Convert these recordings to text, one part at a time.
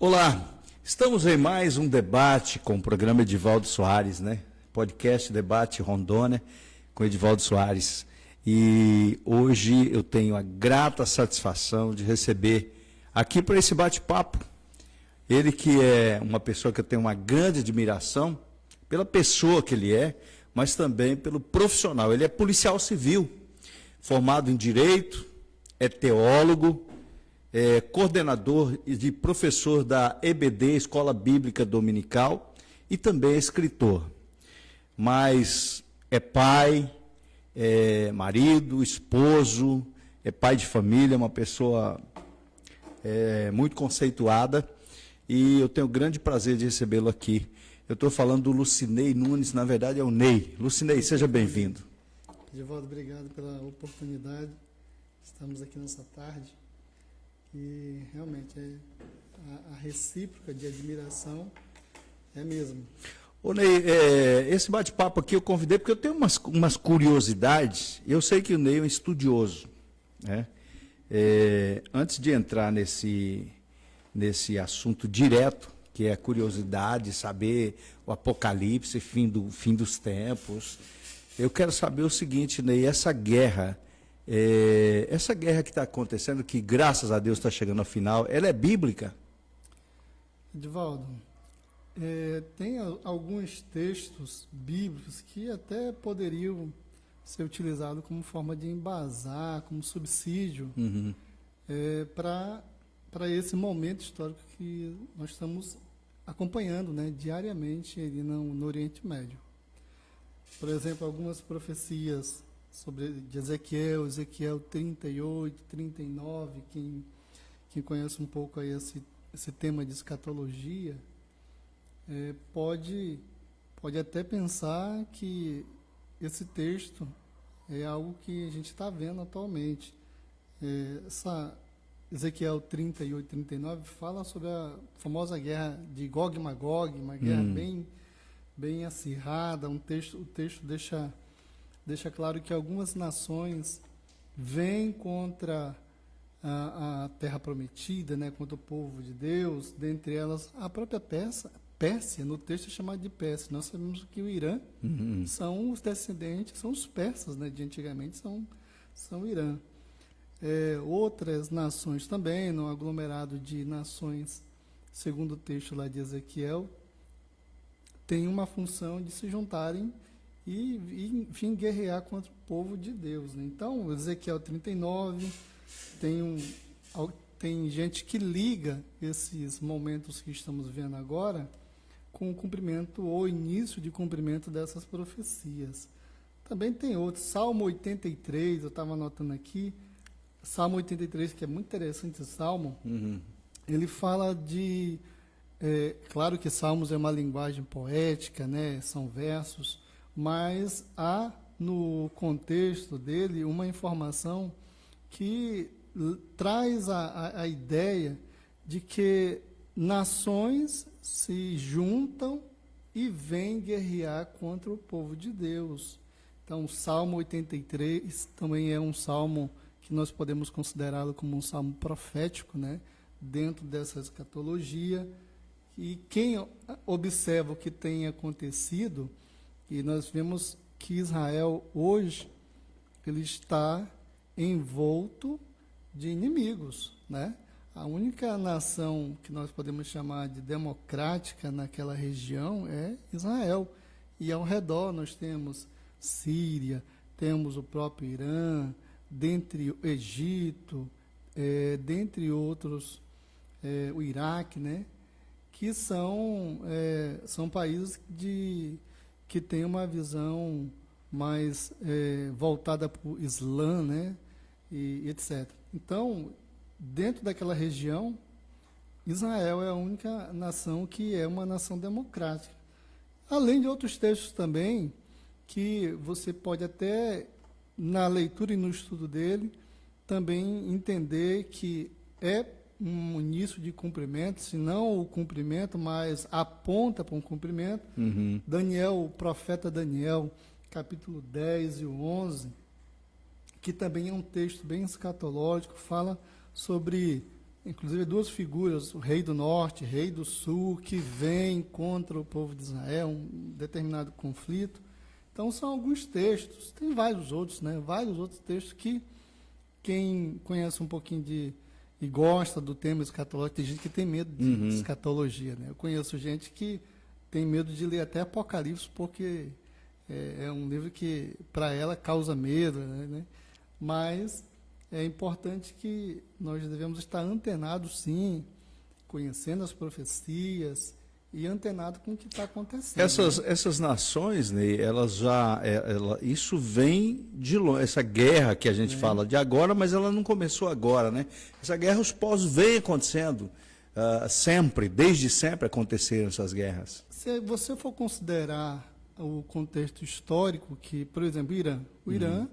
Olá, estamos em mais um debate com o programa Edivaldo Soares, né? Podcast Debate Rondônia com Edivaldo Soares. E hoje eu tenho a grata satisfação de receber aqui para esse bate-papo ele que é uma pessoa que eu tenho uma grande admiração pela pessoa que ele é, mas também pelo profissional. Ele é policial civil, formado em Direito, é teólogo, é coordenador e professor da EBD, Escola Bíblica Dominical, e também é escritor. Mas é pai, é marido, esposo, é pai de família, uma pessoa muito conceituada, e eu tenho o grande prazer de recebê-lo aqui. Eu estou falando do Lucinei Nunes, na verdade é o Ney. Lucinei, seja bem-vindo. Edivaldo, obrigado pela oportunidade. Estamos aqui nessa tarde e realmente a recíproca de admiração é mesmo. Ô Ney, esse bate-papo aqui eu convidei porque eu tenho umas curiosidades. Eu sei que o Ney é um estudioso, né? Antes de entrar nesse assunto direto, que é a curiosidade, saber o apocalipse, fim dos tempos, eu quero saber o seguinte, Ney, essa guerra que está acontecendo, que graças a Deus está chegando ao final, ela é bíblica? Edivaldo, tem alguns textos bíblicos que até poderiam ser utilizados como forma de embasar, como subsídio para esse momento histórico que nós estamos acompanhando, né, diariamente ali no Oriente Médio. Por exemplo, algumas profecias de Ezequiel 38, 39, quem conhece um pouco aí esse tema de escatologia, pode até pensar que esse texto é algo que a gente está vendo atualmente. Ezequiel 38, 39 fala sobre a famosa guerra de Gog e Magog, uma guerra bem acirrada. O texto deixa claro que algumas nações vêm contra a terra prometida, né, contra o povo de Deus, dentre elas a própria Pérsia, no texto é chamado de Pérsia. Nós sabemos que o Irã são os descendentes, são os persas, né, de antigamente, são o Irã. Outras nações também, no aglomerado de nações, segundo o texto lá de Ezequiel, tem uma função de se juntarem e enfim, guerrear contra o povo de Deus, né? Então, Ezequiel 39, tem gente que liga esses momentos que estamos vendo agora com o cumprimento ou início de cumprimento dessas profecias. Também tem outros, Salmo 83, eu estava anotando aqui, Salmo 83, que é muito interessante esse salmo, ele fala de... claro que Salmos é uma linguagem poética, né, são versos, mas há no contexto dele uma informação que traz a ideia de que nações se juntam e vêm guerrear contra o povo de Deus. Então, o Salmo 83 também é um salmo que nós podemos considerá-lo como um salmo profético, né, dentro dessa escatologia. E quem observa o que tem acontecido, e nós vemos que Israel hoje ele está envolto de inimigos, né? A única nação que nós podemos chamar de democrática naquela região é Israel. E ao redor nós temos Síria, temos o próprio Irã, dentre o Egito, dentre outros, o Iraque, né? Que são países que têm uma visão mais voltada para o Islã, né? E etc. Então, dentro daquela região, Israel é a única nação que é uma nação democrática. Além de outros textos também, que você pode até, na leitura e no estudo dele, também entender que é um início de cumprimento, se não o cumprimento, mas aponta para um cumprimento. Daniel, o profeta Daniel, capítulo 10 e o 11, que também é um texto bem escatológico, fala sobre, inclusive, duas figuras, o rei do norte, rei do sul, que vem contra o povo de Israel, um determinado conflito. Então, são alguns textos, tem vários outros, né? Vários outros textos que quem conhece um pouquinho e gosta do tema escatológico, tem gente que tem medo de escatologia, né? Eu conheço gente que tem medo de ler até Apocalipse, porque é um livro que, para ela, causa medo, né? Mas é importante que nós devemos estar antenados, sim, conhecendo as profecias e antenado com o que está acontecendo. Essas nações, Ney, elas já... isso vem de longe, essa guerra que a gente fala de agora, mas ela não começou agora, né? Essa guerra, os povos vêm acontecendo sempre, desde sempre aconteceram essas guerras. Se você for considerar o contexto histórico, que, por exemplo, o Irã,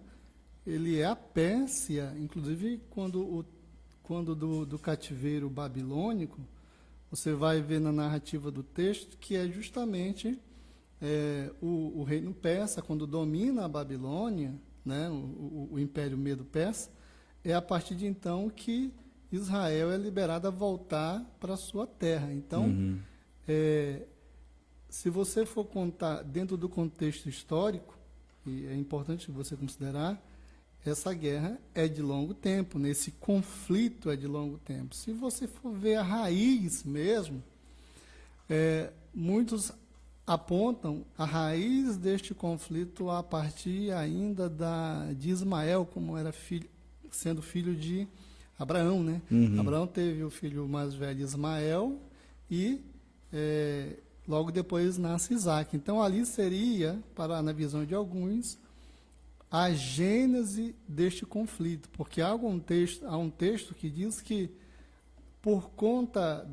ele é a Pérsia, inclusive quando do cativeiro babilônico, você vai ver na narrativa do texto que é justamente o reino persa, quando domina a Babilônia, né, o Império Medo-Persa, é a partir de então que Israel é liberado a voltar para a sua terra. Então, se você for contar dentro do contexto histórico, e é importante você considerar, essa guerra é de longo tempo, esse conflito é de longo tempo. Se você for ver a raiz mesmo, muitos apontam a raiz deste conflito a partir ainda de Ismael, como era sendo filho de Abraão, né? Abraão teve o filho mais velho, Ismael, e logo depois nasce Isaac. Então, ali seria, na visão de alguns, a gênese deste conflito, porque há um texto que diz que, por conta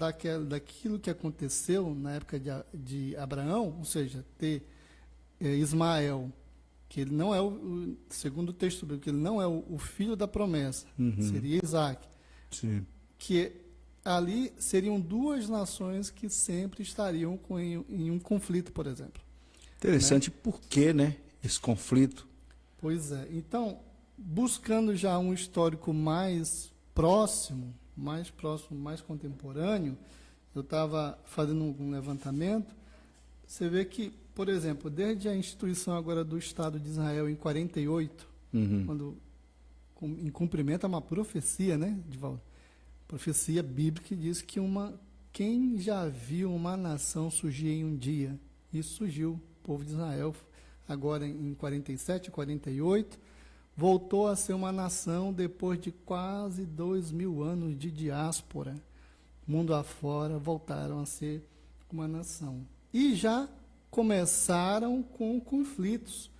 daquilo que aconteceu na época de Abraão, ou seja, ter Ismael, que ele não é, segundo o texto bíblico, ele não é o filho da promessa, seria Isaac. Sim. Que ali seriam duas nações que sempre estariam em um conflito, por exemplo. Interessante, por que, né, esse conflito? Pois é. Então, buscando já um histórico mais próximo, mais contemporâneo, eu estava fazendo um levantamento. Você vê que, por exemplo, desde a instituição agora do Estado de Israel em 48, quando em cumprimento a uma profecia, né, Divaldo? Profecia bíblica que diz que quem já viu uma nação surgir em um dia? Isso surgiu, o povo de Israel, agora em 47, 48, voltou a ser uma nação depois de quase 2.000 anos de diáspora. Mundo afora, voltaram a ser uma nação. E já começaram com conflitos.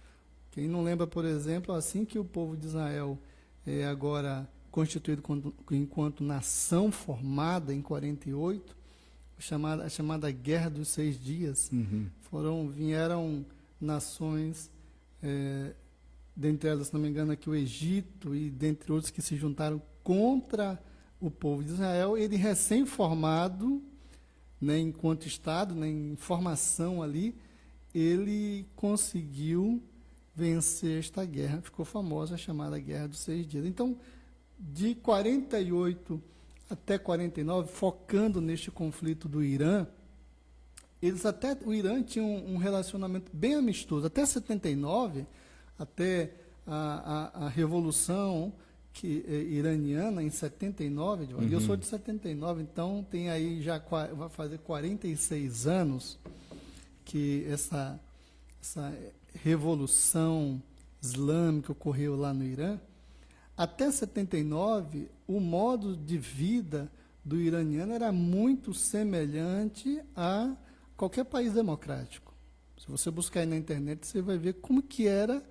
Quem não lembra, por exemplo, assim que o povo de Israel é agora constituído enquanto nação formada em 48, a chamada Guerra dos 6 Dias, vieram nações, dentre elas, se não me engano, aqui o Egito e dentre outros que se juntaram contra o povo de Israel. Ele recém-formado, né, enquanto Estado, né, em formação ali, ele conseguiu vencer esta guerra, ficou famosa a chamada Guerra dos 6 Dias. Então, de 48 até 49, focando neste conflito do Irã, o Irã tinha um relacionamento bem amistoso. Até 79, até a Revolução iraniana, em 79, eu sou de 79, então tem aí já, vai fazer 46 anos que essa Revolução Islâmica ocorreu lá no Irã. Até 79, o modo de vida do iraniano era muito semelhante a qualquer país democrático. Se você buscar aí na internet, você vai ver como que era.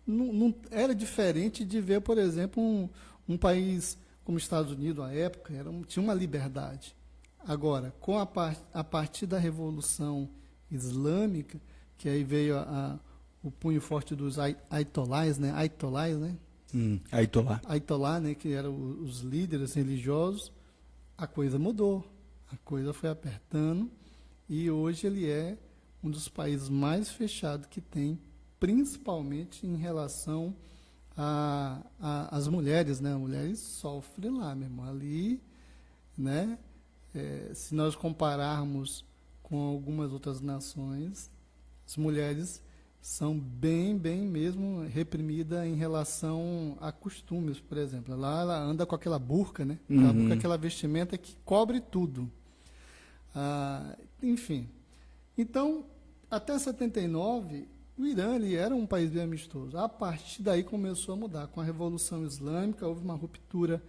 Não era diferente de ver, por exemplo, um país como Estados Unidos à época, tinha uma liberdade. Agora, a partir da Revolução Islâmica, que aí veio o punho forte dos Ayatollahs, né? Ayatollah, né, que eram os líderes religiosos, a coisa mudou, a coisa foi apertando, e hoje ele é um dos países mais fechados que tem, principalmente em relação às mulheres, né? As mulheres sofrem lá mesmo, ali, né? Se nós compararmos com algumas outras nações, as mulheres são bem mesmo reprimidas em relação a costumes, por exemplo. Lá ela anda com aquela burca, né? Aquela vestimenta que cobre tudo. Enfim. Então, até 79, o Irã era um país bem amistoso. A partir daí começou a mudar. Com a Revolução Islâmica, houve uma ruptura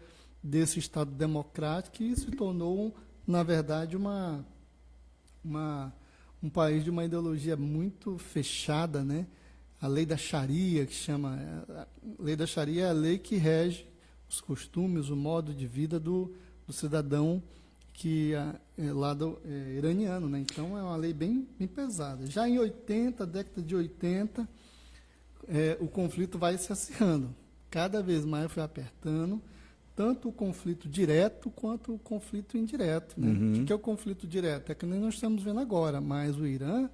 desse Estado democrático e se tornou, na verdade, um país de uma ideologia muito fechada, né? A lei da Sharia, a lei da Sharia é a lei que rege os costumes, o modo de vida do cidadão iraniano, né? Então é uma lei bem pesada. Já em 80, década de 80, o conflito vai se acirrando. Cada vez mais foi apertando, tanto o conflito direto quanto o conflito indireto, né? O que é o conflito direto? É que nós estamos vendo agora, mas o Irã,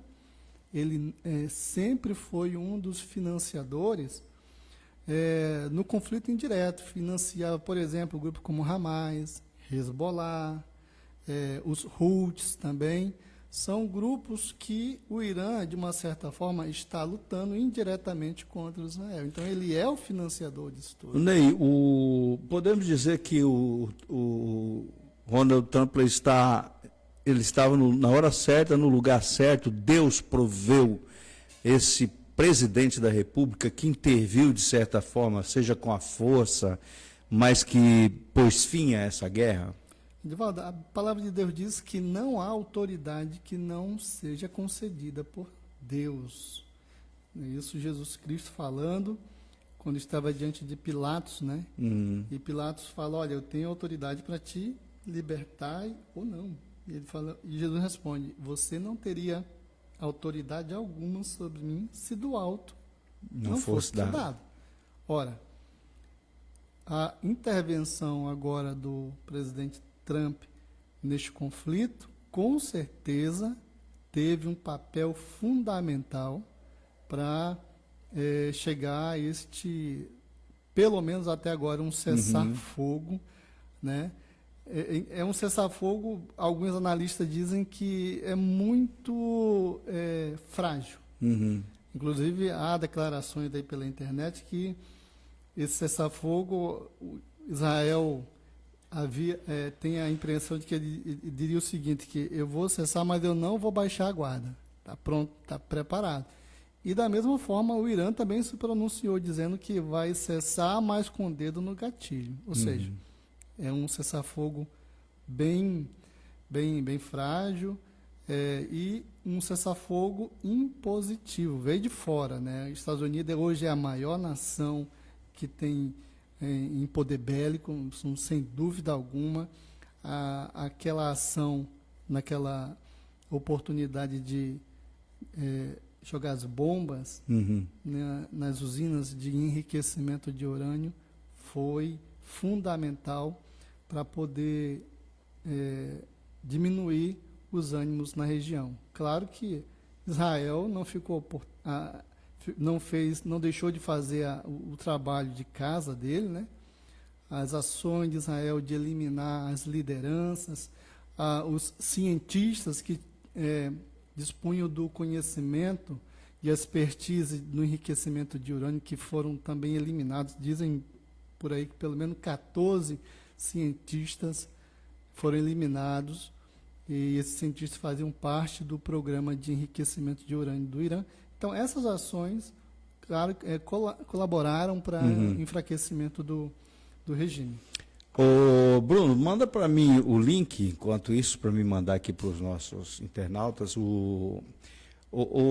ele sempre foi um dos financiadores no conflito indireto. Financiava, por exemplo, grupos como Hamas, Hezbollah, os Houthis também. São grupos que o Irã, de uma certa forma, está lutando indiretamente contra Israel. Então, ele é o financiador disso tudo. Ney, podemos dizer que o Donald Trump ele estava na hora certa, no lugar certo. Deus proveu esse presidente da República que interviu, de certa forma, seja com a força, mas que pôs fim a essa guerra? Edivaldo, a palavra de Deus diz que não há autoridade que não seja concedida por Deus. Isso Jesus Cristo falando, quando estava diante de Pilatos, né? E Pilatos fala, olha, eu tenho autoridade para te libertar ou não. E Jesus responde, você não teria autoridade alguma sobre mim se do alto não fosse dado. Ora, a intervenção agora do presidente Trump neste conflito, com certeza teve um papel fundamental para chegar a pelo menos até agora, um cessar-fogo, né? É um cessar-fogo, alguns analistas dizem que é muito frágil. Inclusive, há declarações aí pela internet que esse cessar-fogo, Israel tem a impressão de que ele diria o seguinte, que eu vou cessar, mas eu não vou baixar a guarda. Está pronto, está preparado. E da mesma forma, o Irã também se pronunciou, dizendo que vai cessar, mas com o dedo no gatilho. Ou seja, é um cessar-fogo bem frágil e um cessar-fogo impositivo, veio de fora, né? Os Estados Unidos hoje é a maior nação que tem em poder bélico, sem dúvida alguma. Aquela ação, naquela oportunidade de jogar as bombas né, nas usinas de enriquecimento de urânio, foi fundamental para poder diminuir os ânimos na região. Claro que Israel não deixou de fazer o trabalho de casa dele, né? As ações de Israel de eliminar as lideranças, os cientistas que dispunham do conhecimento e expertise no enriquecimento de urânio, que foram também eliminados. Dizem por aí que pelo menos 14 cientistas foram eliminados, e esses cientistas faziam parte do programa de enriquecimento de urânio do Irã. Então, essas ações, claro, colaboraram para o enfraquecimento do regime. Ô, Bruno, manda para mim o link, enquanto isso, para me mandar aqui para os nossos internautas.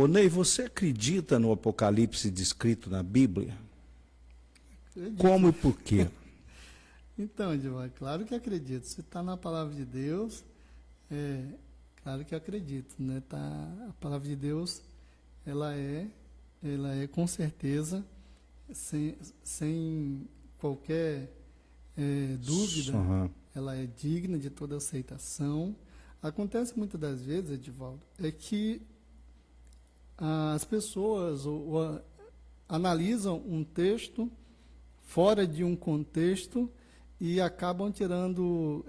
Ney, você acredita no Apocalipse descrito na Bíblia? Acredito. Como e por quê? Então, Edivaldo, claro que acredito. Se está na palavra de Deus, claro que acredito, né? A palavra de Deus, ela é com certeza, sem qualquer dúvida, ela é digna de toda aceitação. Acontece muitas das vezes, Edivaldo, que as pessoas analisam um texto fora de um contexto e acabam tirando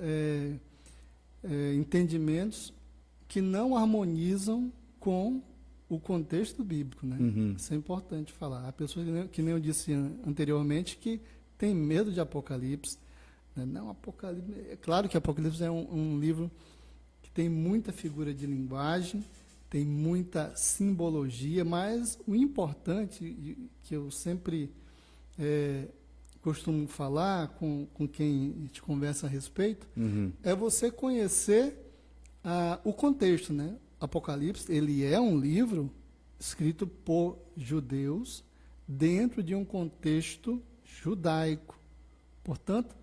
entendimentos que não harmonizam com o contexto bíblico, né? Isso é importante falar. Há pessoas que nem eu disse anteriormente que tem medo de Apocalipse, né? Não, Apocalipse. É claro que Apocalipse é um livro que tem muita figura de linguagem, tem muita simbologia, mas o importante que eu sempre costumo falar com quem te conversa a respeito é você conhecer o contexto, né? Apocalipse, ele é um livro escrito por judeus dentro de um contexto judaico. Portanto,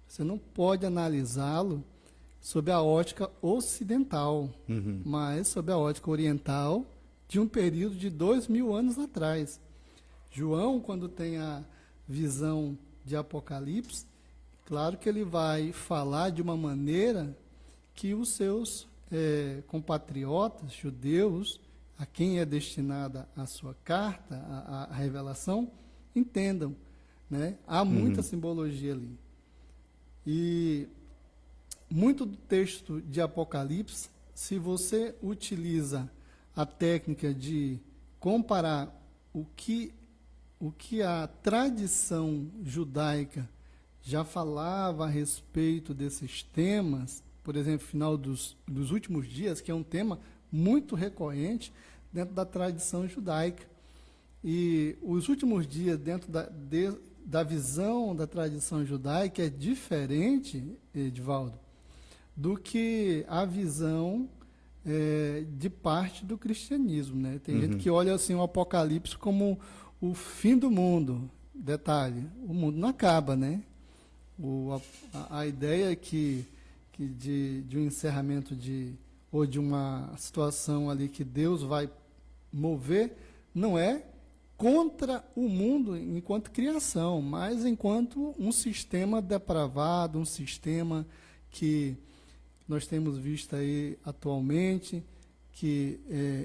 você não pode analisá-lo sob a ótica ocidental, mas sob a ótica oriental de um período de 2000 anos atrás. João, quando tem a visão de Apocalipse, claro que ele vai falar de uma maneira que os seus compatriotas judeus a quem é destinada a sua carta, a revelação, entendam, né? Há muita simbologia ali. E muito do texto de Apocalipse, se você utiliza a técnica de comparar o que a tradição judaica já falava a respeito desses temas, por exemplo, final dos últimos dias, que é um tema muito recorrente dentro da tradição judaica. E os últimos dias, dentro da visão da tradição judaica, é diferente, Edivaldo, do que a visão de parte do cristianismo, né? Tem gente que olha assim o Apocalipse como o fim do mundo. Detalhe, o mundo não acaba, né? A ideia é que de um encerramento ou de uma situação ali que Deus vai mover, não é contra o mundo enquanto criação, mas enquanto um sistema depravado, um sistema que nós temos visto aí atualmente, que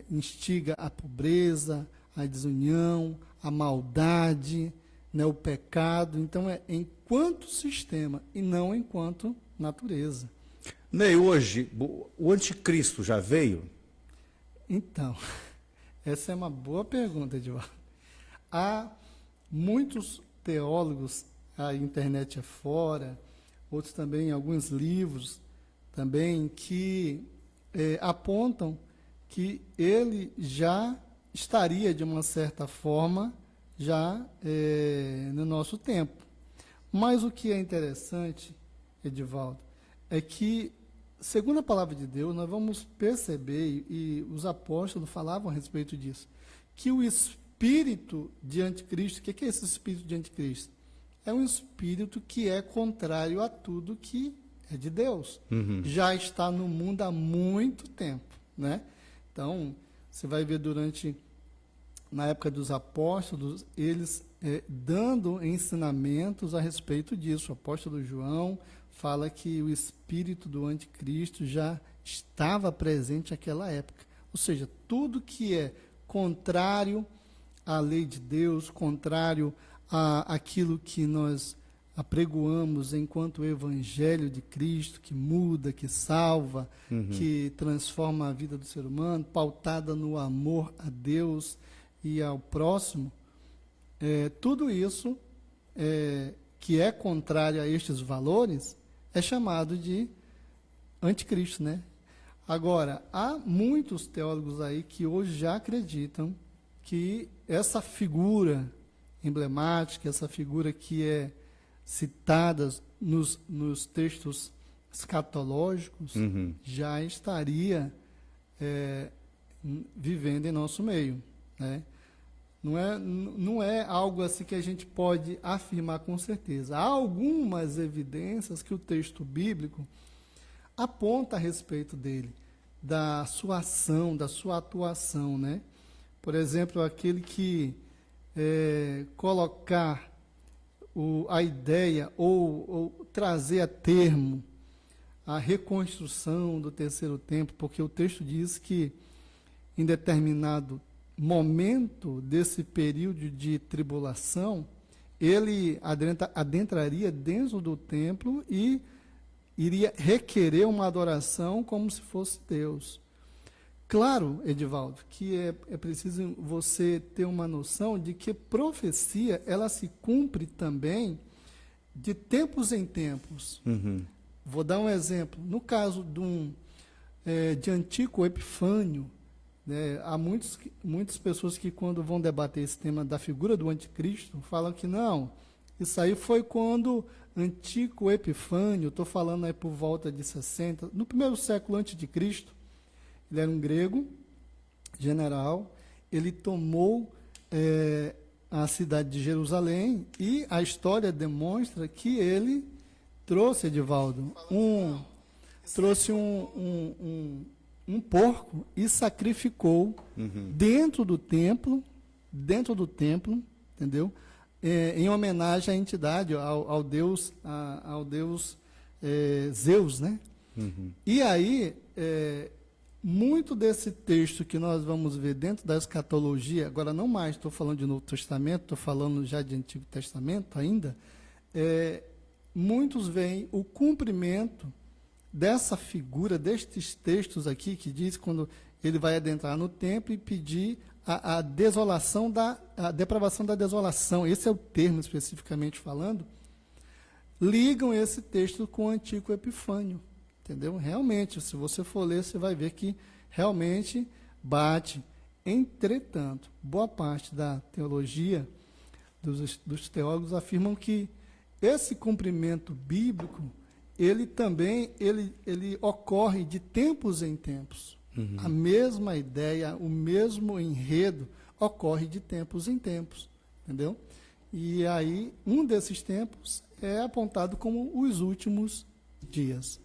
instiga a pobreza, a desunião, a maldade, né, o pecado. Então, é enquanto sistema e não enquanto natureza. Ney, hoje, o anticristo já veio? Então, essa é uma boa pergunta, Edivaldo. Há muitos teólogos, a internet afora, outros também, alguns livros também, que apontam que ele já estaria, de uma certa forma, já no nosso tempo. Mas o que é interessante, Edivaldo, é que, segundo a palavra de Deus, nós vamos perceber, e os apóstolos falavam a respeito disso, que o espírito de anticristo, o que é esse espírito de anticristo? É um espírito que é contrário a tudo que é de Deus. Já está no mundo há muito tempo, né? Então, você vai ver na época dos apóstolos, eles dando ensinamentos a respeito disso. O apóstolo João fala que o espírito do anticristo já estava presente naquela época. Ou seja, tudo que é contrário à lei de Deus, contrário àquilo que nós apregoamos enquanto evangelho de Cristo, que muda, que salva, que transforma a vida do ser humano, pautada no amor a Deus e ao próximo, tudo isso que é contrário a estes valores é chamado de anticristo, né? Agora, há muitos teólogos aí que hoje já acreditam que essa figura emblemática, essa figura que é citada nos textos escatológicos, já estaria vivendo em nosso meio, né? Não é algo assim que a gente pode afirmar com certeza. Há algumas evidências que o texto bíblico aponta a respeito dele, da sua ação, da sua atuação, né? Por exemplo, aquele que colocar a ideia ou trazer a termo a reconstrução do terceiro templo, porque o texto diz que em determinado momento desse período de tribulação, ele adentraria dentro do templo e iria requerer uma adoração como se fosse Deus. Claro, Edivaldo, que é preciso você ter uma noção de que profecia, ela se cumpre também de tempos em tempos. Vou dar um exemplo. No caso de Antíoco Epifânio, né, há muitas pessoas que, quando vão debater esse tema da figura do anticristo, falam que não, isso aí foi quando Antíoco Epifânio, estou falando aí por volta de 60, no primeiro século antes de Cristo, ele era um grego, general, ele tomou a cidade de Jerusalém e a história demonstra que ele trouxe, Edivaldo, um porco e sacrificou dentro do templo, entendeu? Em homenagem à entidade, ao deus Zeus, né? E aí, muito desse texto que nós vamos ver dentro da escatologia, agora não mais estou falando de Novo Testamento, estou falando já de Antigo Testamento ainda, muitos veem o cumprimento dessa figura, destes textos aqui, que diz quando ele vai adentrar no templo e pedir a desolação, a depravação da desolação, esse é o termo especificamente falando, ligam esse texto com o Antíoco Epifânio, entendeu? Realmente, se você for ler, você vai ver que realmente bate. Entretanto, boa parte da teologia, dos teólogos afirmam que esse cumprimento bíblico, ele também ele ocorre de tempos em tempos. A mesma ideia, o mesmo enredo ocorre de tempos em tempos, entendeu? E aí, um desses tempos é apontado como os últimos dias.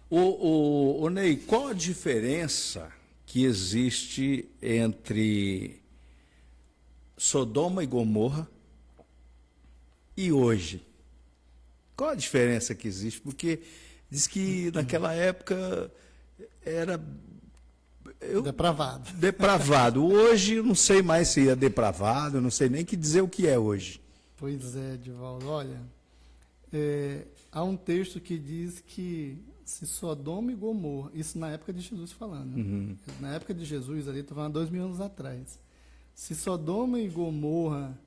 O Ney, qual a diferença que existe entre Sodoma e Gomorra e hoje? Qual a diferença que existe? Porque diz que naquela época era Depravado. depravado. Hoje eu não sei mais se é depravado, eu não sei nem que dizer o que é hoje. Pois é, Edivaldo. Olha, há um texto que diz que se Sodoma e Gomorra, isso na época de Jesus falando, né? Na época de Jesus, ali, estou falando 2000 anos atrás, se Sodoma e Gomorra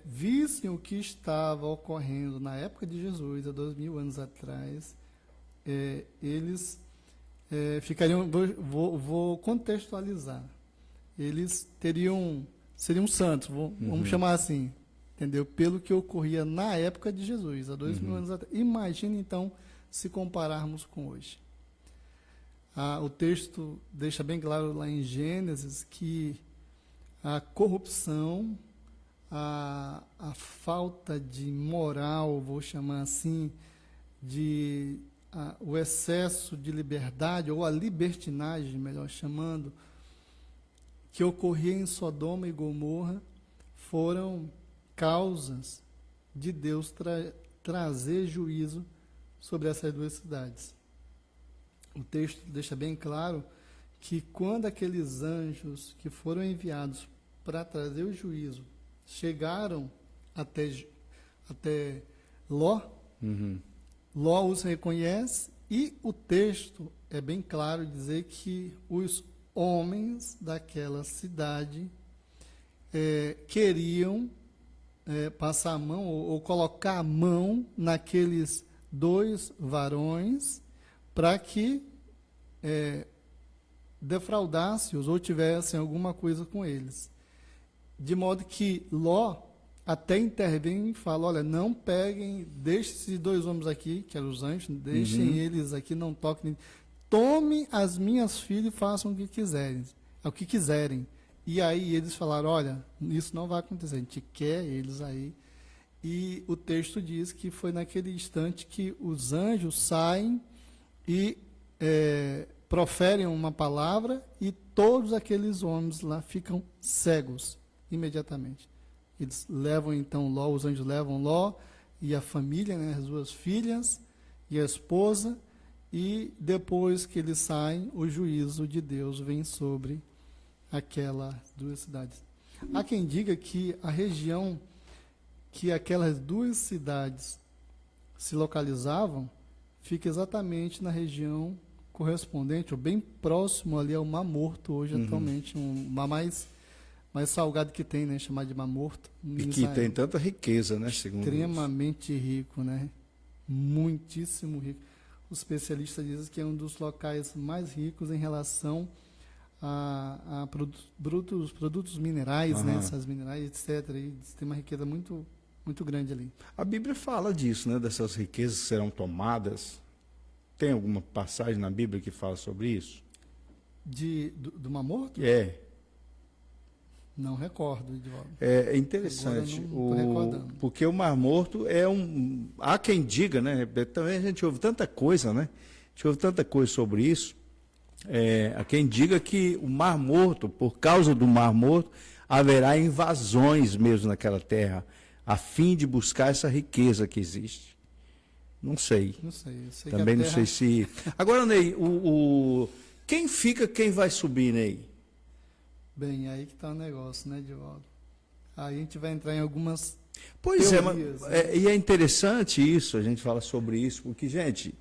vissem o que estava ocorrendo na época de Jesus, há 2000 anos atrás, eles ficariam, vou contextualizar, eles seriam santos, vamos chamar assim, entendeu? Pelo que ocorria na época de Jesus, há 2000 anos atrás. Imagine, então, se compararmos com hoje. O texto deixa bem claro lá em Gênesis que a corrupção, a falta de moral, vou chamar assim, o excesso de liberdade, ou a libertinagem, melhor chamando, que ocorria em Sodoma e Gomorra, foram causas de Deus trazer juízo sobre essas duas cidades. O texto deixa bem claro que quando aqueles anjos que foram enviados para trazer o juízo chegaram até Ló, Ló os reconhece, e o texto é bem claro dizer que os homens daquela cidade queriam passar a mão ou colocar a mão naqueles dois varões para que defraudasse-os ou tivessem alguma coisa com eles. De modo que Ló até intervém e fala, olha, não peguem, deixem esses dois homens aqui, que eram os anjos, deixem eles aqui, não toquem. Tome as minhas filhas e façam o que quiserem. E aí eles falaram, olha, isso não vai acontecer, a gente quer eles aí. E o texto diz que foi naquele instante que os anjos saem e proferem uma palavra e todos aqueles homens lá ficam cegos imediatamente. Eles levam então Ló, os anjos levam Ló e a família, né, as duas filhas e a esposa, e depois que eles saem, o juízo de Deus vem sobre aquelas duas cidades. Há quem diga que a região que aquelas duas cidades se localizavam fica exatamente na região correspondente, ou bem próximo ali ao Mar Morto, hoje atualmente, um mar mais salgado que tem, né, chamado de Mar Morto. E que tem tanta riqueza, né, segundo extremamente rico, né? Muitíssimo rico. Os especialistas dizem que é um dos locais mais ricos em relação a produtos minerais, né, essas minerais, etc. E tem uma riqueza muito, muito grande ali. A Bíblia fala disso, né, dessas riquezas que serão tomadas. Tem alguma passagem na Bíblia que fala sobre isso? Do Mar Morto? Não recordo, Edivaldo. É interessante, porque o Mar Morto há quem diga, né? Também a gente ouve tanta coisa, né? A gente ouve tanta coisa sobre isso. Há quem diga que o Mar Morto, por causa do Mar Morto, haverá invasões mesmo naquela terra, a fim de buscar essa riqueza que existe. Não sei. Não sei. Também não sei se. Agora, Ney, Quem fica, quem vai subir, Ney? Bem, aí que está o negócio, né, Edivaldo? Aí a gente vai entrar em algumas Pois teorias, né? e é interessante isso, a gente fala sobre isso, porque, gente,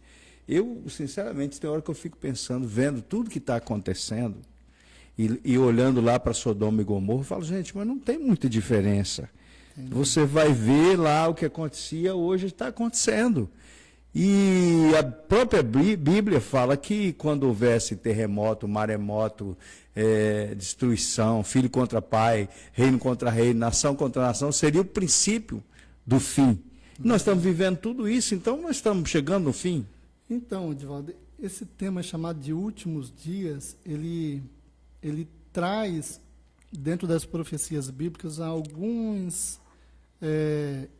eu, sinceramente, tem hora que eu fico pensando, vendo tudo que está acontecendo, e olhando lá para Sodoma e Gomorra, eu falo, gente, mas não tem muita diferença. Entendi. Você vai ver lá o que acontecia, hoje está acontecendo. E a própria Bíblia fala que quando houvesse terremoto, maremoto, destruição, filho contra pai, reino contra reino, nação contra nação, seria o princípio do fim. Nós estamos vivendo tudo isso, então nós estamos chegando no fim. Então, Edivaldo, esse tema chamado de últimos dias, ele traz, dentro das profecias bíblicas, alguns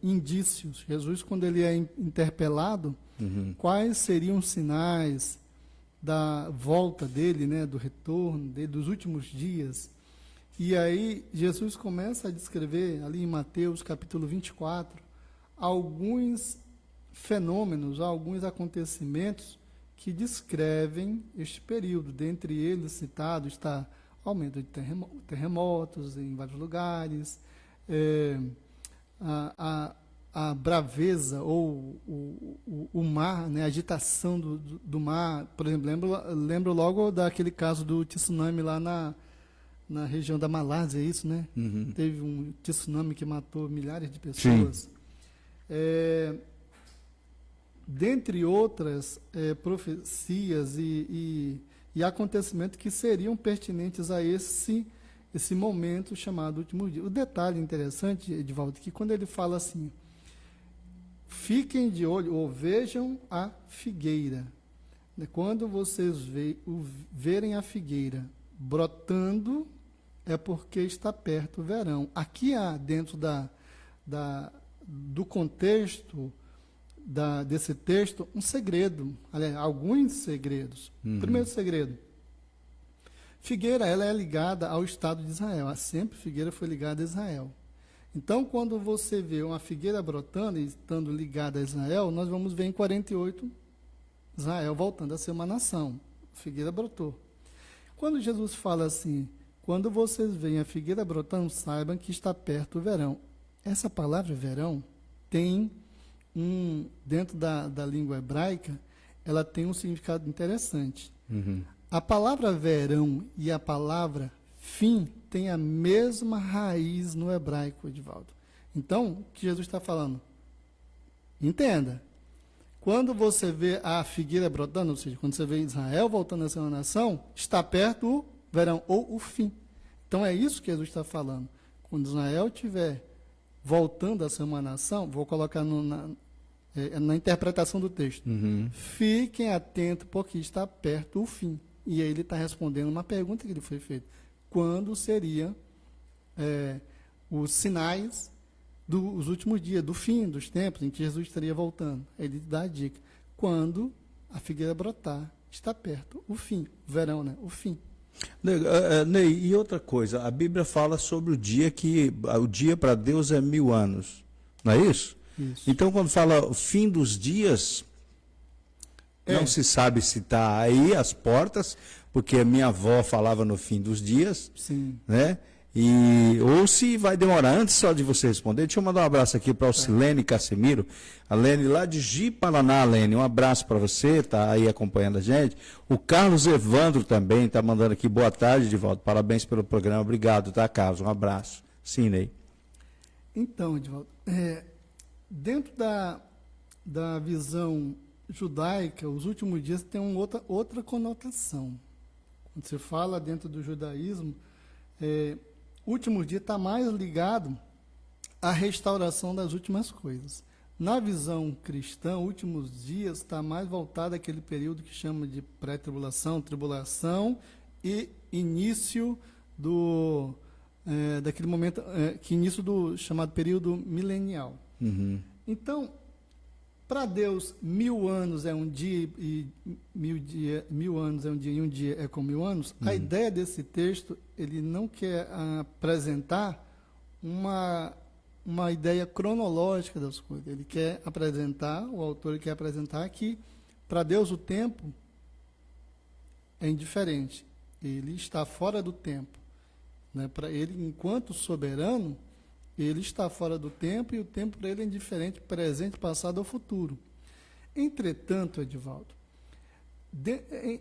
indícios. Jesus, quando ele é interpelado, quais seriam os sinais da volta dele, né, do retorno dele, dos últimos dias. E aí Jesus começa a descrever, ali em Mateus capítulo 24, alguns fenômenos, alguns acontecimentos que descrevem este período. Dentre eles, citado está aumento de terremotos em vários lugares, a braveza ou o mar, né, a agitação do mar. Por exemplo, lembro logo daquele caso do tsunami lá na região da Malásia, é isso, né? Teve um tsunami que matou milhares de pessoas. Dentre outras profecias e acontecimentos que seriam pertinentes a esse momento chamado último dia. O detalhe interessante, Edivaldo, que quando ele fala assim, fiquem de olho ou vejam a figueira. Quando vocês verem a figueira brotando, é porque está perto o verão. Aqui há, dentro do contexto desse texto, um segredo, aliás, alguns segredos. Primeiro segredo, figueira, ela é ligada ao Estado de Israel. Sempre figueira foi ligada a Israel. Então, quando você vê uma figueira brotando e estando ligada a Israel, nós vamos ver em 48 Israel voltando a ser uma nação. A figueira brotou. Quando Jesus fala assim, quando vocês veem a figueira brotando, saibam que está perto o verão. Essa palavra verão tem dentro da língua hebraica, ela tem um significado interessante. A palavra verão e a palavra fim têm a mesma raiz no hebraico, Edivaldo. Então, o que Jesus está falando? Entenda. Quando você vê a figueira brotando, ou seja, quando você vê Israel voltando a ser uma nação, está perto o verão, ou o fim. Então, é isso que Jesus está falando. Quando Israel estiver voltando a ser uma nação, vou colocar na interpretação do texto, fiquem atentos, porque está perto o fim. E aí ele está respondendo uma pergunta que lhe foi feita. Quando seriam os sinais dos últimos dias, do fim dos tempos, em que Jesus estaria voltando? Ele dá a dica. Quando a figueira brotar, está perto o fim. O verão, né? O fim. Ney, e outra coisa, a Bíblia fala sobre o dia para Deus é 1000 anos. Não é isso? Isso. Então, quando fala o fim dos dias, não se sabe se está aí as portas, porque a minha avó falava no fim dos dias, Sim. né? Ou se vai demorar. Antes só de você responder, deixa eu mandar um abraço aqui para o Silene Casemiro, a Lene lá de Ji-Paraná. Lene, um abraço para você, tá aí acompanhando a gente. O Carlos Evandro também está mandando aqui, boa tarde, Edivaldo, parabéns pelo programa, obrigado, tá, Carlos, um abraço. Sim, Ney. Então, Edivaldo, dentro da visão judaica, os últimos dias têm outra conotação. Quando você fala dentro do judaísmo, últimos dias está mais ligado à restauração das últimas coisas. Na visão cristã, últimos dias está mais voltado àquele período que chama de pré-tribulação, tribulação e início daquele momento, início do chamado período milenial. Então, para Deus, 1000 anos é um dia e 1000 anos é um dia e um dia é como 1000 anos. A ideia desse texto, ele não quer apresentar uma ideia cronológica das coisas. Ele quer apresentar, o autor quer apresentar que para Deus o tempo é indiferente. Ele está fora do tempo. Né? Para ele, enquanto soberano, ele está fora do tempo e o tempo para ele é indiferente, presente, passado ou futuro. Entretanto, Edivaldo,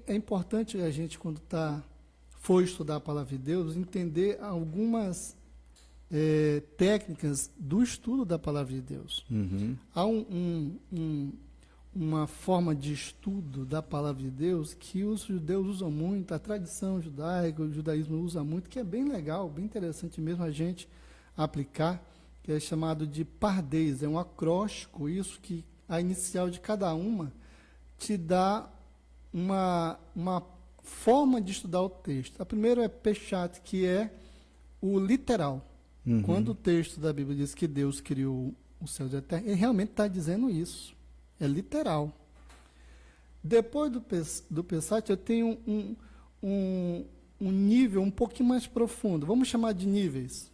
é importante a gente, quando for estudar a palavra de Deus, entender algumas técnicas do estudo da palavra de Deus. Uhum. Há uma forma de estudo da palavra de Deus que os judeus usam muito, a tradição judaica, o judaísmo usa muito, que é bem legal, bem interessante mesmo a gente aplicar, que é chamado de pardês, é um acróstico, isso que a inicial de cada uma te dá uma forma de estudar o texto. A primeira é Peshat, que é o literal. Uhum. Quando o texto da Bíblia diz que Deus criou o céu e a terra, ele realmente está dizendo isso. É literal. Depois do Peshat, eu tenho um nível um pouquinho mais profundo. Vamos chamar de níveis.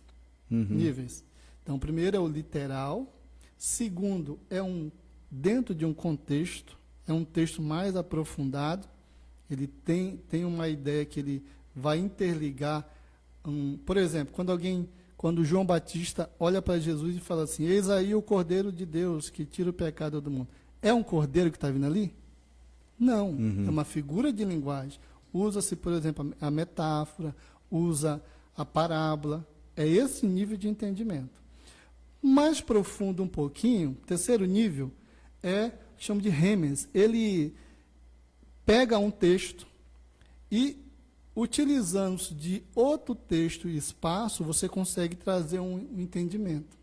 Uhum. Níveis. Então, primeiro é o literal. Segundo, dentro de um contexto. É um texto mais aprofundado. Ele tem uma ideia que ele vai interligar. Por exemplo, quando João Batista olha para Jesus e fala assim: eis aí o Cordeiro de Deus que tira o pecado do mundo. É um cordeiro que está vindo ali? Não. Uhum. É uma figura de linguagem. Usa-se, por exemplo, a metáfora, usa a parábola. É esse nível de entendimento. Mais profundo um pouquinho, terceiro nível, chama de remes. Ele pega um texto e, utilizando-se de outro texto e espaço, você consegue trazer um entendimento.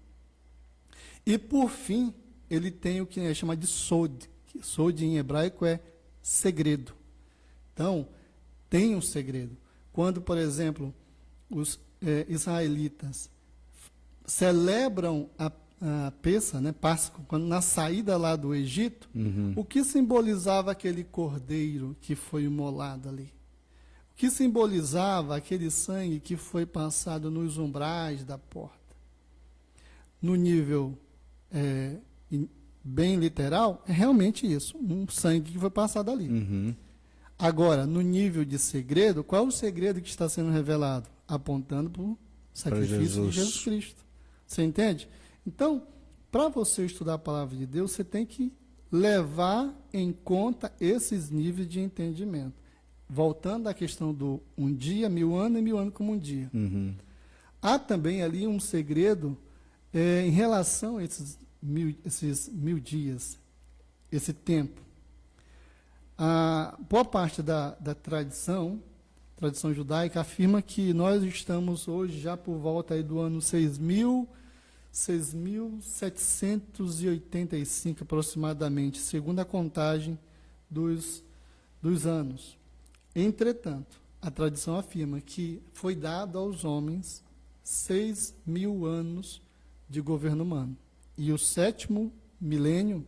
E, por fim, ele tem o que chama de sod. Sod em hebraico é segredo. Então, tem um segredo. Quando, por exemplo, os israelitas celebram a Pêssah, né, Páscoa, quando na saída lá do Egito, Uhum. o que simbolizava aquele cordeiro que foi imolado ali? O que simbolizava aquele sangue que foi passado nos umbrais da porta? No nível bem literal, é realmente isso, um sangue que foi passado ali. Uhum. Agora, no nível de segredo, qual é o segredo que está sendo revelado? Apontando para o sacrifício de Jesus Cristo. Você entende? Então, para você estudar a palavra de Deus, você tem que levar em conta esses níveis de entendimento. Voltando à questão do um dia, 1000 anos e 1000 anos como um dia. Uhum. Há também ali um segredo em relação a esses mil dias, esse tempo. A boa parte da tradição judaica afirma que nós estamos hoje já por volta aí do ano 6.785 aproximadamente, segundo a contagem dos anos. Entretanto, a tradição afirma que foi dado aos homens 6.000 anos de governo humano. E o 7º milênio,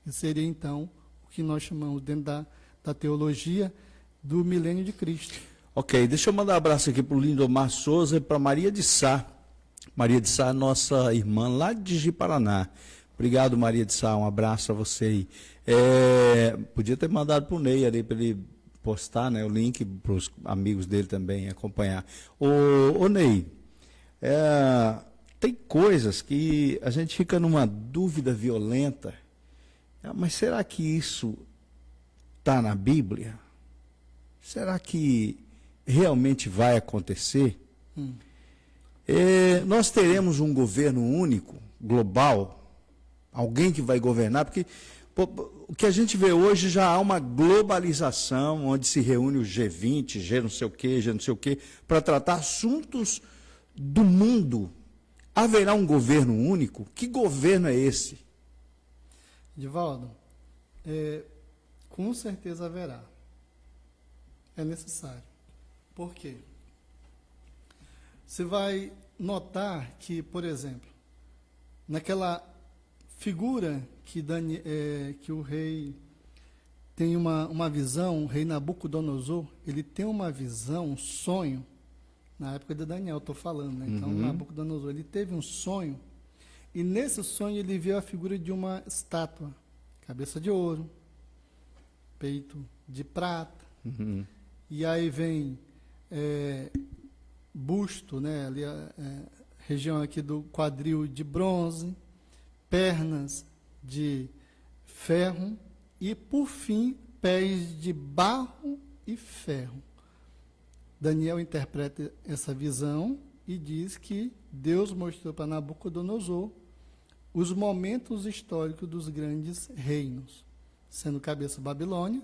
que seria então o que nós chamamos dentro da teologia do milênio de Cristo. Ok, deixa eu mandar um abraço aqui para o Lindomar Souza e para Maria de Sá. Maria de Sá, nossa irmã lá de Ji-Paraná. Obrigado, Maria de Sá, um abraço a você aí. Podia ter mandado para o Ney ali para ele postar, né, o link para os amigos dele também acompanhar. Ô Ney, tem coisas que a gente fica numa dúvida violenta, mas será que isso está na Bíblia? Será que realmente vai acontecer? Nós teremos um governo único, global, alguém que vai governar, porque o que a gente vê hoje já há uma globalização, onde se reúne o G20, G não sei o quê, para tratar assuntos do mundo. Haverá um governo único? Que governo é esse? Edivaldo, com certeza haverá. É necessário. Por quê? Você vai notar que, por exemplo, naquela figura que o rei tem uma visão, o rei Nabucodonosor, ele tem uma visão, um sonho, na época de Daniel, estou falando, né? Então, Nabucodonosor, ele teve um sonho, e nesse sonho ele viu a figura de uma estátua, cabeça de ouro, peito de prata, e aí vem busto, né? Ali região aqui do quadril de bronze, pernas de ferro e, por fim, pés de barro e ferro. Daniel interpreta essa visão e diz que Deus mostrou para Nabucodonosor os momentos históricos dos grandes reinos, sendo cabeça Babilônia,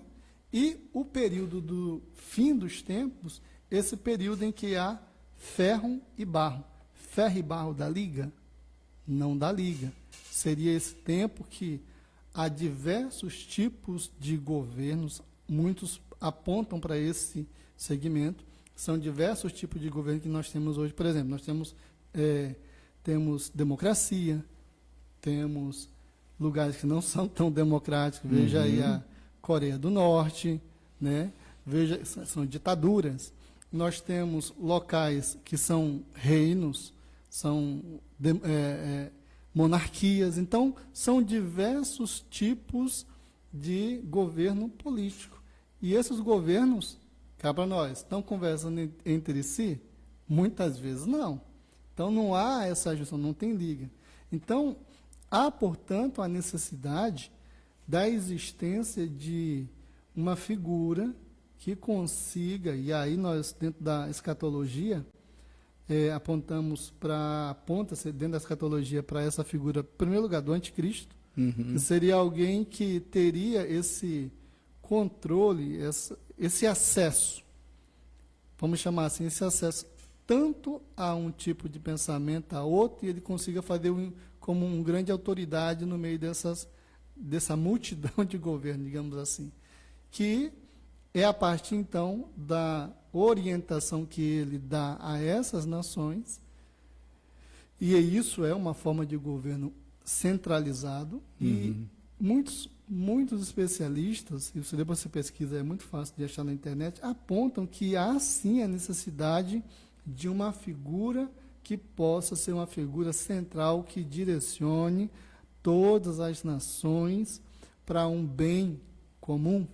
e o período do fim dos tempos, esse período em que há ferro e barro. Ferro e barro dá liga? Não dá liga. Seria esse tempo que há diversos tipos de governos, muitos apontam para esse segmento, são diversos tipos de governo que nós temos hoje. Por exemplo, nós temos democracia, temos lugares que não são tão democráticos, veja aí a Coreia do Norte, né? Veja, são ditaduras. Nós temos locais que são reinos, são monarquias. Então, são diversos tipos de governo político. E esses governos, cá para nós, estão conversando entre si? Muitas vezes não. Então, não há essa junção, não tem liga. Então, há, portanto, a necessidade da existência de uma figura que consiga, e aí nós, dentro da escatologia, aponta-se dentro da escatologia para essa figura, em primeiro lugar, do anticristo, que seria alguém que teria esse controle, esse acesso, vamos chamar assim, esse acesso tanto a um tipo de pensamento, a outro, e ele consiga fazer como uma grande autoridade no meio dessa multidão de governo, digamos assim, que é a partir, então, da orientação que ele dá a essas nações, e isso é uma forma de governo centralizado, e muitos especialistas, e depois você pesquisa, é muito fácil de achar na internet, apontam que há sim a necessidade de uma figura que possa ser uma figura central, que direcione todas as nações para um bem comum,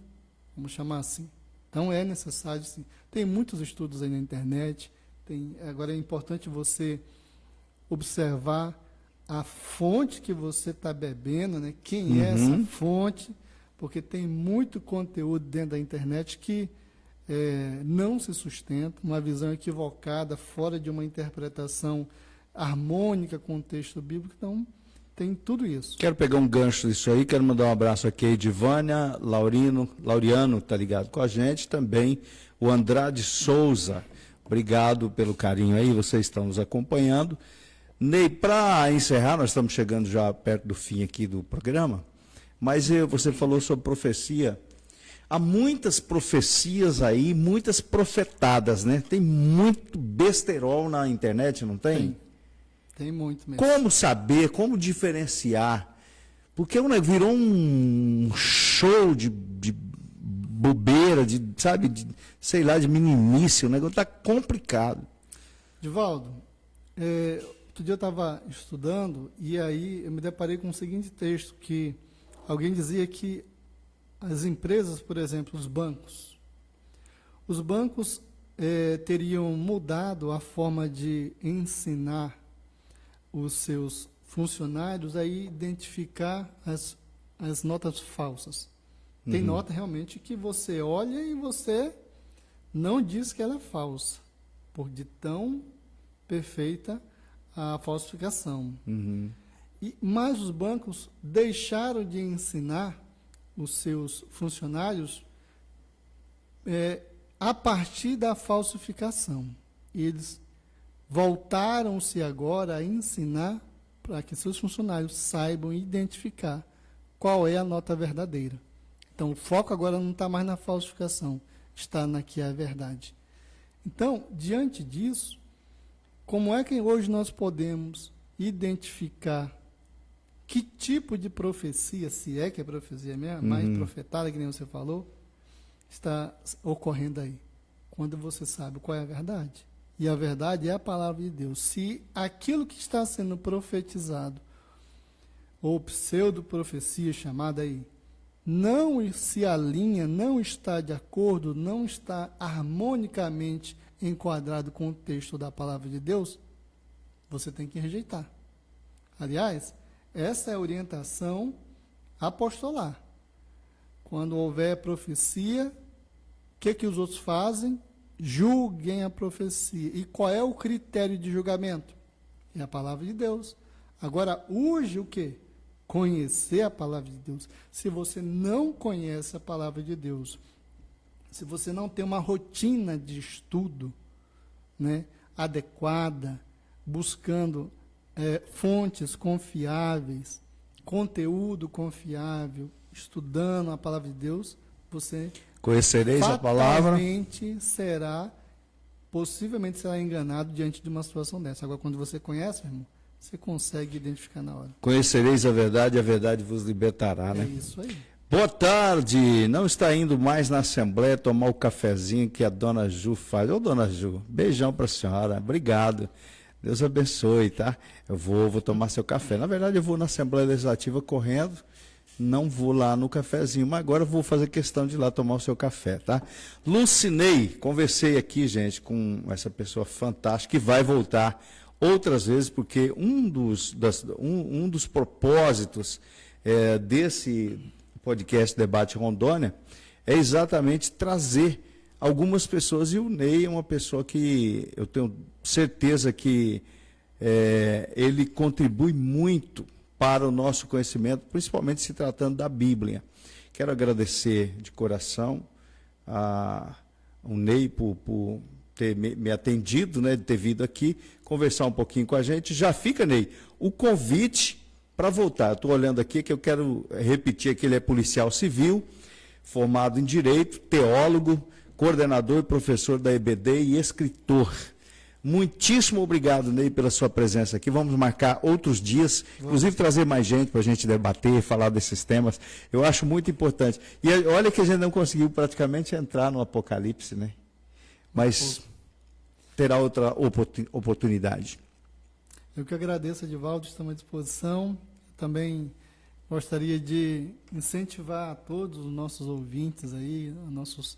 vamos chamar assim. Então, é necessário, sim. Tem muitos estudos aí na internet, agora é importante você observar a fonte que você está bebendo, né? Quem é essa fonte, porque tem muito conteúdo dentro da internet que não se sustenta, uma visão equivocada, fora de uma interpretação harmônica com o texto bíblico. Então, tem tudo isso. Quero pegar um gancho disso aí, quero mandar um abraço aqui a Edivânia, Lauriano está ligado com a gente, também o Andrade Souza, obrigado pelo carinho aí, vocês estão nos acompanhando. Ney, para encerrar, nós estamos chegando já perto do fim aqui do programa, mas você falou sobre profecia. Há muitas profecias aí, muitas profetadas, né? Tem muito besterol na internet, não tem? Tem muito mesmo. Como saber, como diferenciar? Porque virou um show de bobeira, sei lá, de meninice, o negócio está complicado. Divaldo, outro dia eu estava estudando e aí eu me deparei com o seguinte texto, que alguém dizia que as empresas, por exemplo, os bancos teriam mudado a forma de ensinar os seus funcionários a identificar as notas falsas. Tem nota realmente que você olha e você não diz que ela é falsa, por de tão perfeita a falsificação. Mas os bancos deixaram de ensinar os seus funcionários a partir da falsificação. Eles voltaram-se agora a ensinar para que seus funcionários saibam identificar qual é a nota verdadeira. Então, o foco agora não está mais na falsificação, está na que é a verdade. Então, diante disso, como é que hoje nós podemos identificar que tipo de profecia, se é que é profecia mesmo, mais profetada, que nem você falou, está ocorrendo aí? Quando você sabe qual é a verdade. E a verdade é a palavra de Deus. Se aquilo que está sendo profetizado, ou pseudo-profecia chamada aí, não se alinha, não está de acordo, não está harmonicamente enquadrado com o texto da palavra de Deus, você tem que rejeitar. Aliás, essa é a orientação apostolar. Quando houver profecia, o que os outros fazem? Julguem a profecia. E qual é o critério de julgamento? É a palavra de Deus. Agora, urge o quê? Conhecer a palavra de Deus. Se você não conhece a palavra de Deus, se você não tem uma rotina de estudo, né, adequada, buscando fontes confiáveis, conteúdo confiável, estudando a palavra de Deus, você conhecereis a palavra, possivelmente será enganado diante de uma situação dessa. Agora, quando você conhece, meu irmão, você consegue identificar na hora. Conhecereis a verdade vos libertará, né? É isso aí. Boa tarde, não está indo mais na Assembleia tomar o cafezinho que a dona Ju faz. Ô, dona Ju, beijão para a senhora, obrigado. Deus abençoe, tá? Eu vou tomar seu café. Na verdade, eu vou na Assembleia Legislativa correndo, não vou lá no cafezinho, mas agora eu vou fazer questão de ir lá tomar o seu café, tá? Lucinei, conversei aqui, gente, com essa pessoa fantástica, que vai voltar outras vezes, porque um dos propósitos desse podcast Debate Rondônia é exatamente trazer algumas pessoas, e o Ney é uma pessoa que eu tenho certeza que ele contribui muito para o nosso conhecimento, principalmente se tratando da Bíblia. Quero agradecer de coração ao Ney por ter me atendido, né, de ter vindo aqui, conversar um pouquinho com a gente. Já fica, Ney, o convite para voltar. Estou olhando aqui que eu quero repetir que ele é policial civil, formado em Direito, teólogo, coordenador e professor da EBD e escritor. Muitíssimo obrigado, Ney, pela sua presença aqui. Vamos marcar outros dias, inclusive trazer mais gente para a gente debater, falar desses temas. Eu acho muito importante. E olha que a gente não conseguiu praticamente entrar no Apocalipse, né? Mas terá outra oportunidade. Eu que agradeço, Edivaldo, estamos à disposição. Também gostaria de incentivar a todos os nossos ouvintes aí, nossos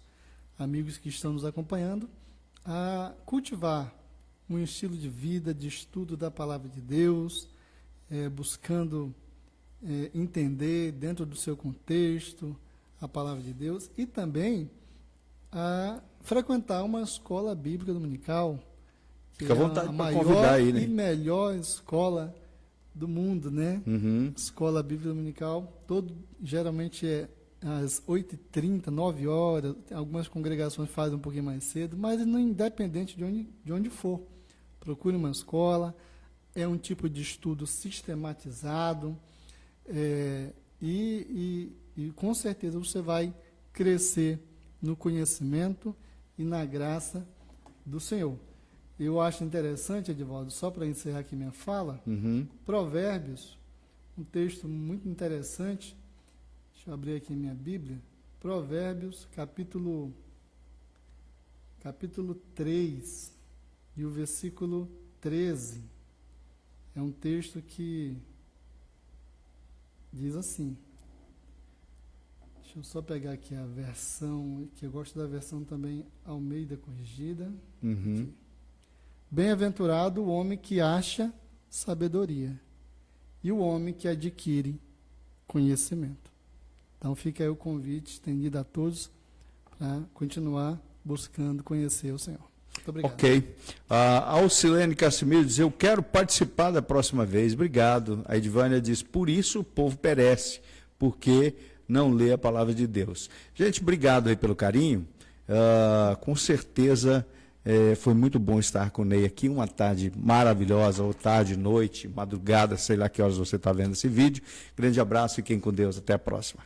amigos que estão nos acompanhando, a cultivar um estilo de vida, de estudo da palavra de Deus, buscando entender dentro do seu contexto a palavra de Deus, e também a frequentar uma escola bíblica dominical, que fica à vontade a para maior convidar aí, né? E melhor escola do mundo, né? Uhum. Escola bíblica dominical, geralmente é às 8h30, 9 horas, algumas congregações fazem um pouquinho mais cedo, mas independente de onde for, procure uma escola, é um tipo de estudo sistematizado, e com certeza você vai crescer no conhecimento e na graça do Senhor. Eu acho interessante, Edivaldo, só para encerrar aqui minha fala, Provérbios, um texto muito interessante. Deixa eu abrir aqui minha Bíblia. Provérbios, capítulo 3, e o versículo 13. É um texto que diz assim. Deixa eu só pegar aqui a versão, que eu gosto da versão também Almeida Corrigida. Bem-aventurado o homem que acha sabedoria e o homem que adquire conhecimento. Então fica aí o convite estendido a todos para continuar buscando conhecer o Senhor. Muito obrigado. Ok. A Alcilene Cassimiro diz, eu quero participar da próxima vez. Obrigado. A Edvânia diz, por isso o povo perece, porque não lê a palavra de Deus. Gente, obrigado aí pelo carinho. Com certeza foi muito bom estar com o Ney aqui. Uma tarde maravilhosa, ou tarde, noite, madrugada, sei lá que horas você está vendo esse vídeo. Grande abraço, fiquem com Deus. Até a próxima.